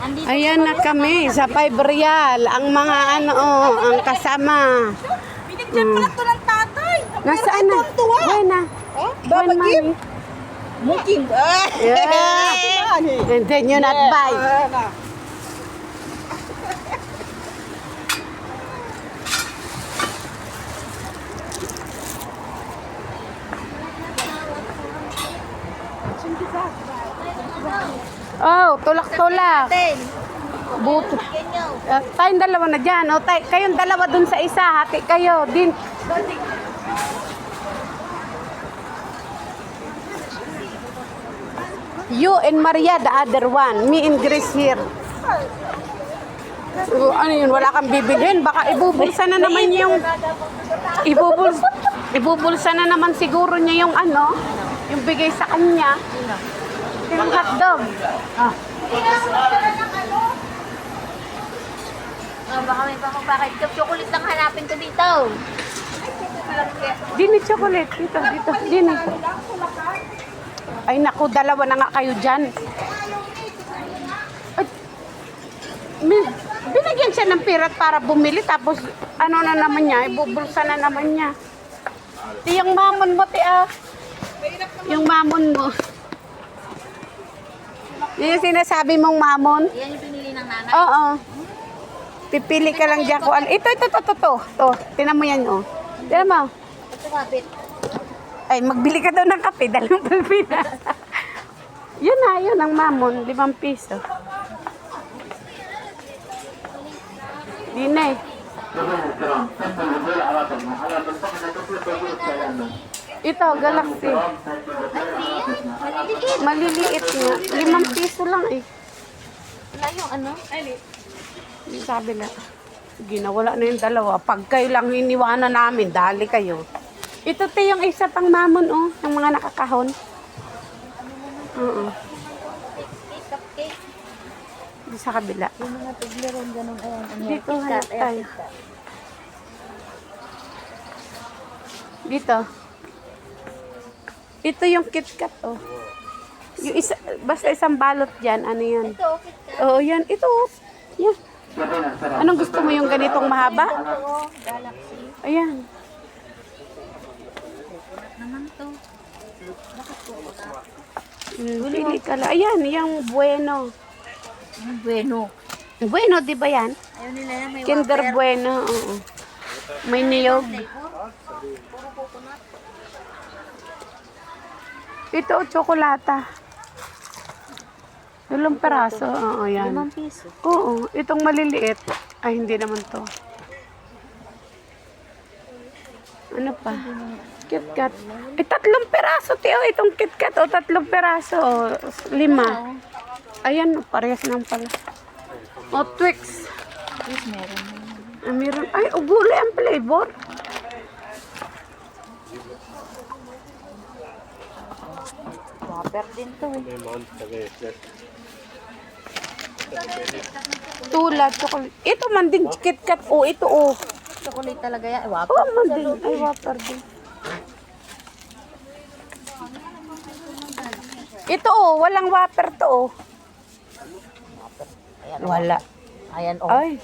Ayan na kami sa 5 real. Ang mga ano, ang kasama. Binigyan pala to ng tatay. Nasaan na? Buena. Baba Buena, gift. mami. Mukim. Yeah. And then you not buy. Oh, tulak-tulak. Buto. Tayong dalawa na dyan. O, kayong dalawa dun sa isa. Hati kayo. Din. You and Maria, the other one. Me and Grace here. Ano yun? Wala kang bibilhin. Baka ibubulsa na naman yung... Ibubulsa na naman siguro niya yung ano. Yung bigay sa kanya. Yung hotdog. Baka may bakit chocolate lang hanapin ko dito. Dini chocolate. Dito. Dini. Ay naku, dalawa na nga kayo dyan. Ay, binigyan siya ng pirat para bumili. Tapos ano na naman niya. Ibubulsa na naman niya. Yung mamon mo, yung mamon mo. Yun yung sinasabi mong mamon? Yan yung pinili ng nanay. Oo. Pipili ka lang dyan kung ano. Ito. To. Tinan mo yan, oh. Tinan mo. Ito kapit. Ay, magbili ka daw ng kape. Dalang Pilipinas. Yun ang mamon. 5 piso. Di na eh. Ito, Galaxy. Maliliit nga. 5 piso lang eh. Wala yung ano? Sabi na, ginawala na yung dalawa. Pag kayo lang iniwanan namin, dali kayo. Ito te yung isa pang mamon, oh. Yung mga nakakahon. Oo. Cupcake. Di sa kabila. Yung mga tigleron ganun. Ayan. Dito, hanap tayo. Dito. Ito yung KitKat, oh. Yung isa, basta isang balot dyan. Ano yan? Ito, KitKat. Oo, yan. Ito, oh. Yan. Anong gusto mo yung ganitong mahaba? Ito, Galaxy. Ayan. Naman to. Pili ka lang. Ayan, yung bueno. Ang bueno. Bueno, di ba yan? Ayaw nila na may Kinder wafer. Bueno, oo. May niyog. Puro coconut. Ito, tsokolata. 2 peraso. Oo, yan. 5 piso. Oo, itong maliliit. Ay, hindi naman to. Ano pa? KitKat. Eh, 3 peraso, Teo. Itong KitKat, o 3 peraso. 5. Ayan, parehas lang pala. O, Twix. Yes, meron. Ah, meron. Ay, gulay ang flavor. Wafer din to eh. Tulad, chocolate. Ito man din, KitKat. O, ito, o. Chocolate talaga yan. Wafer. Oo, man din. Ay, wafer din. Ito, o. Walang wafer to, o. Ayan, Wala. Ayan, oh. Ay.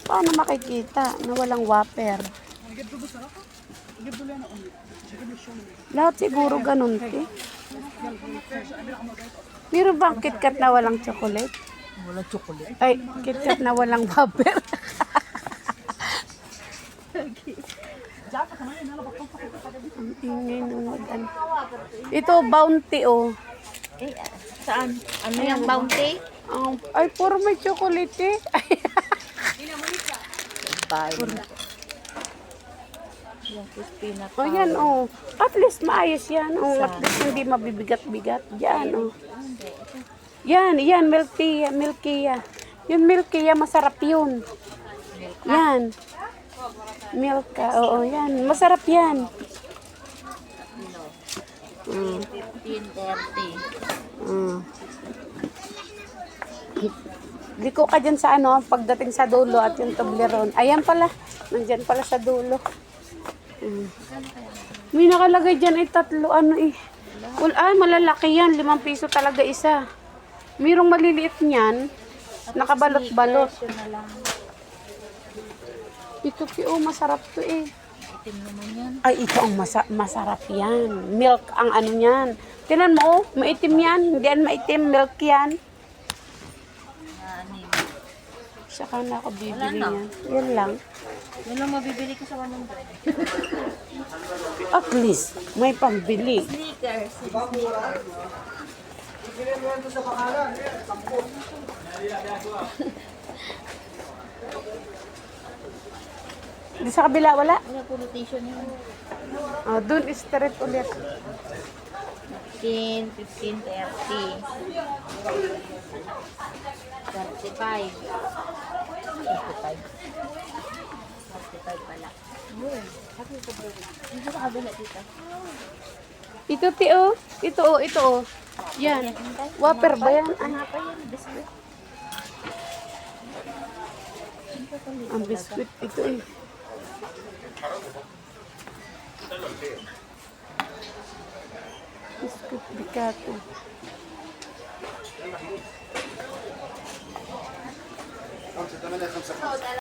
Paano makikita na walang wafer? Lahat siguro ganun, te. Meron bang KitKat na walang chocolate? Walang chocolate. Ay, KitKat na walang wafer. Ang ingay ng mag-ano. Ito, Bounty, oh. Eh, saan? Ano yung bounty? Ay, puro may chocolate, eh. Bye. Yung crispy na Oh, yan, oh. At least maayos yan, oh. At least hindi mabibigat-bigat. Yan, oh. Yan, Milkia. Yung Milkia, masarap yun. Yan. Milka, oo, yan. Masarap yan. 15.30. Liko ka dyan sa ano, pagdating sa dulo at yung Toblerone. Ayan pala. Nandyan pala sa dulo. May nakalagay dyan ay 3, ano eh. Well, ay, malalaki yan. 5 piso talaga isa. Mayroong maliliit niyan. Nakabalot-balot. Sneakers, yun na lang. Ito, Tio, masarap to eh. Itim naman yan. Ay, ito ang masarap yan. Milk ang ano yan. Tinan mo, oh, maitim yan. Hindi yan maitim, milk yan. Ani. Saka na ako bibili Wala na. yan. Yan lang. Yun lang mabibili ko sa 100. At least, may pambili. Sneakers. Di sa kabila, wala. Wala po rotation yun. Doon is straight ulit. 15, 15, 30. 35. 35. 35 pala. Dito sa kabila dito. Ito, Tio. Ito, oh, ito, oh. Yan. Whopper ba yan? Ay, Ano pa yun? Biscuit. ang biscuit. Ito eh. Biscuit Bicato.